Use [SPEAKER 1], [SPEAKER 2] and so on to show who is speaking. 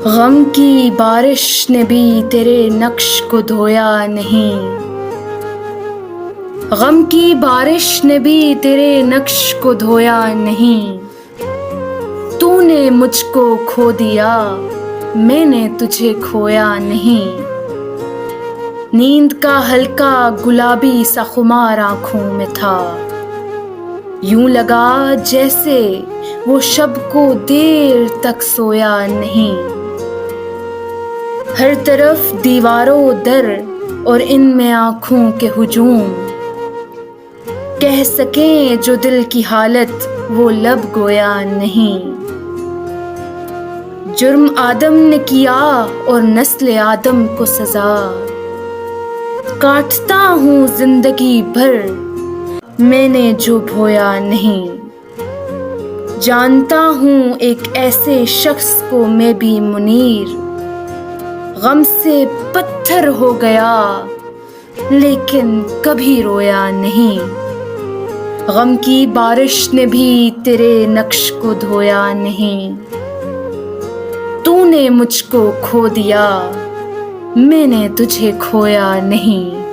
[SPEAKER 1] غم کی بارش نے بھی تیرے نقش کو دھویا نہیں، غم کی بارش نے بھی تیرے نقش کو دھویا نہیں۔ تو نے مجھ کو کھو دیا، میں نے تجھے کھویا نہیں۔ نیند کا ہلکا گلابی سا خمار آنکھوں میں تھا، یوں لگا جیسے وہ شب کو دیر تک سویا نہیں۔ ہر طرف دیواروں در اور ان میں آنکھوں کے ہجوم، کہہ سکیں جو دل کی حالت وہ لب گویا نہیں۔ جرم آدم نے کیا اور نسل آدم کو سزا، کاٹتا ہوں زندگی بھر میں نے جو بویا نہیں۔ جانتا ہوں ایک ایسے شخص کو میں بھی منیر، غم سے پتھر ہو گیا لیکن کبھی رویا نہیں۔ غم کی بارش نے بھی تیرے نقش کو دھویا نہیں۔ تو نے مجھ کو کھو دیا، میں نے تجھے کھویا نہیں۔